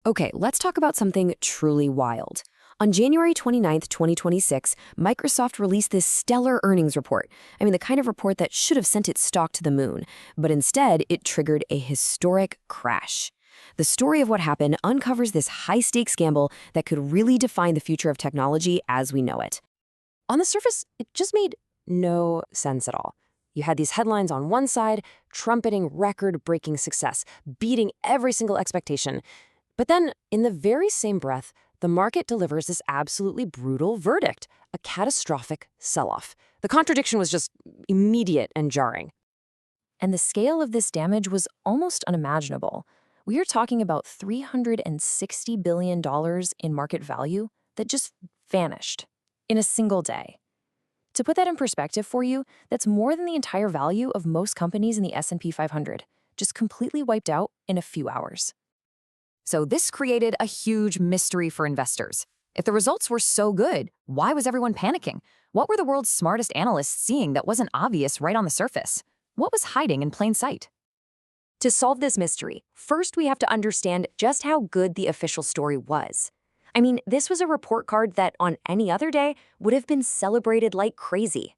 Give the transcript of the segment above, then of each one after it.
Okay, let's talk about something truly wild. On January 29th, 2026, Microsoft released this stellar earnings report. I mean, the kind of report that should have sent its stock to the moon, but instead, it triggered a historic crash. The story of what happened uncovers this high stakes gamble that could really define the future of technology as we know it. On the surface, it just made no sense at all. You had these headlines on one side, trumpeting record breaking success, beating every single expectation. But then, in the very same breath, the market delivers this absolutely brutal verdict, a catastrophic sell-off. The contradiction was just immediate and jarring. And the scale of this damage was almost unimaginable. We are talking about $360 billion in market value that just vanished in a single day. To put that in perspective for you, that's more than the entire value of most companies in the S&P 500, just completely wiped out in a few hours. So this created a huge mystery for investors. If the results were so good, why was everyone panicking? What were the world's smartest analysts seeing that wasn't obvious right on the surface? What was hiding in plain sight? To solve this mystery, first we have to understand just how good the official story was. I mean, this was a report card that on any other day would have been celebrated like crazy.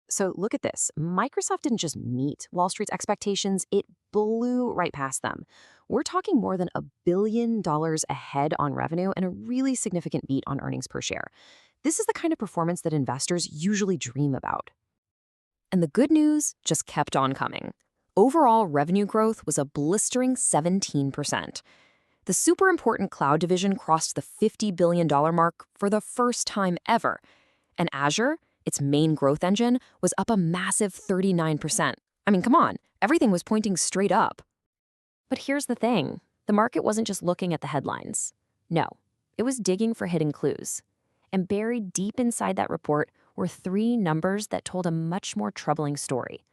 So look at this. Microsoft didn't just meet Wall Street's expectations, it blew right past them. We're talking more than $1 billion ahead on revenue and a really significant beat on earnings per share. This is the kind of performance that investors usually dream about. And the good news just kept on coming. Overall revenue growth was a blistering 17%. The super important cloud division crossed the $50 billion mark for the first time ever. And Azure, its main growth engine, was up a massive 39%. I mean, come on, everything was pointing straight up. But here's the thing. The market wasn't just looking at the headlines. No, it was digging for hidden clues. And buried deep inside that report were three numbers that told a much more troubling story.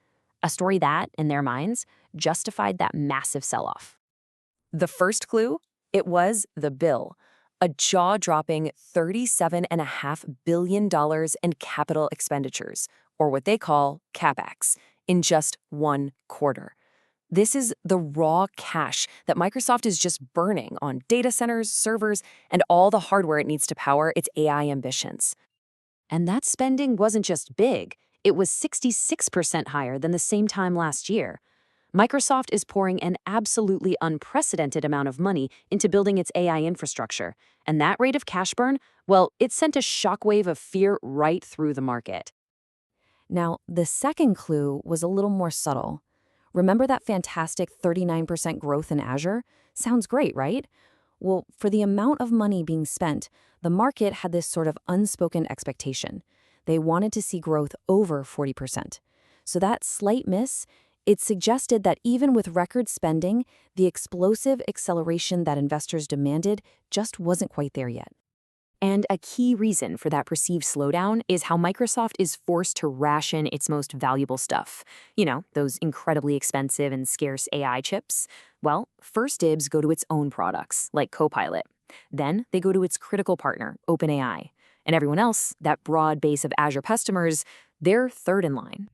A story that, in their minds, justified that massive sell-off. The first clue? It was the bill. A jaw-dropping $37.5 billion in capital expenditures, or what they call CapEx, in just one quarter. This is the raw cash that Microsoft is just burning on data centers, servers, and all the hardware it needs to power its AI ambitions. And that spending wasn't just big, it was 66% higher than the same time last year. Microsoft is pouring an absolutely unprecedented amount of money into building its AI infrastructure, and that rate of cash burn, well, it sent a shockwave of fear right through the market. Now, the second clue was a little more subtle. Remember that fantastic 39% growth in Azure? Sounds great, right? Well, for the amount of money being spent, the market had this sort of unspoken expectation. They wanted to see growth over 40%. So that slight miss, it suggested that even with record spending, the explosive acceleration that investors demanded just wasn't quite there yet. And a key reason for that perceived slowdown is how Microsoft is forced to ration its most valuable stuff. You know, those incredibly expensive and scarce AI chips. Well, first dibs go to its own products, like Copilot. Then they go to its critical partner, OpenAI. And everyone else, that broad base of Azure customers, they're third in line.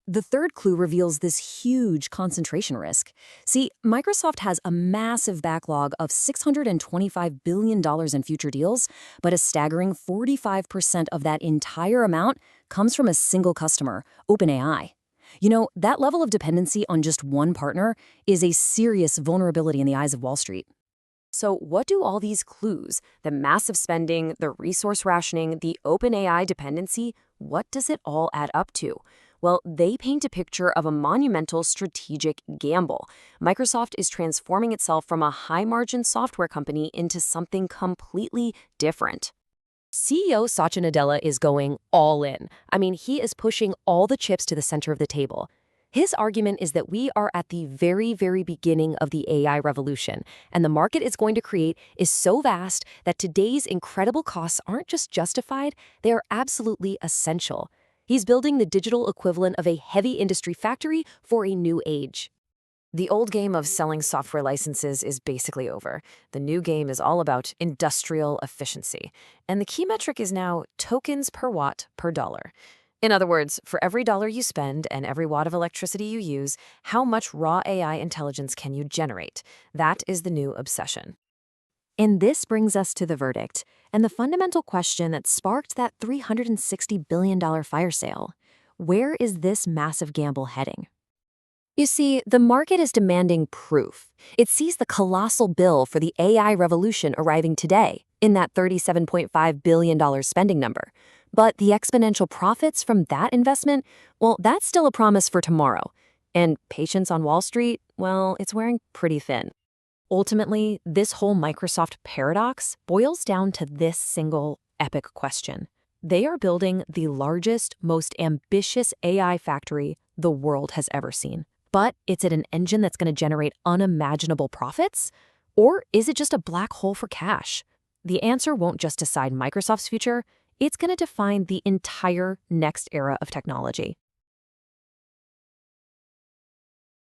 The third clue reveals this huge concentration risk. See, Microsoft has a massive backlog of $625 billion in future deals, but a staggering 45% of that entire amount comes from a single customer, OpenAI. You know, that level of dependency on just one partner is a serious vulnerability in the eyes of Wall Street. So what do all these clues, the massive spending, the resource rationing, the OpenAI dependency, what does it all add up to? Well, they paint a picture of a monumental strategic gamble. Microsoft is transforming itself from a high-margin software company into something completely different. CEO Satya Nadella is going all in. I mean, he is pushing all the chips to the center of the table. His argument is that we are at the very, very beginning of the AI revolution, and the market it's going to create is so vast that today's incredible costs aren't just justified, they are absolutely essential. He's building the digital equivalent of a heavy industry factory for a new age. The old game of selling software licenses is basically over. The new game is all about industrial efficiency. And the key metric is now tokens per watt per dollar. In other words, for every dollar you spend and every watt of electricity you use, how much raw AI intelligence can you generate? That is the new obsession. And this brings us to the verdict and the fundamental question that sparked that $360 billion fire sale. Where is this massive gamble heading? You see, the market is demanding proof. It sees the colossal bill for the AI revolution arriving today in that $37.5 billion spending number. But the exponential profits from that investment, well, that's still a promise for tomorrow. And patience on Wall Street, well, it's wearing pretty thin. Ultimately, this whole Microsoft paradox boils down to this single epic question. They are building the largest, most ambitious AI factory the world has ever seen. But is it an engine that's going to generate unimaginable profits? Or is it just a black hole for cash? The answer won't just decide Microsoft's future, it's going to define the entire next era of technology.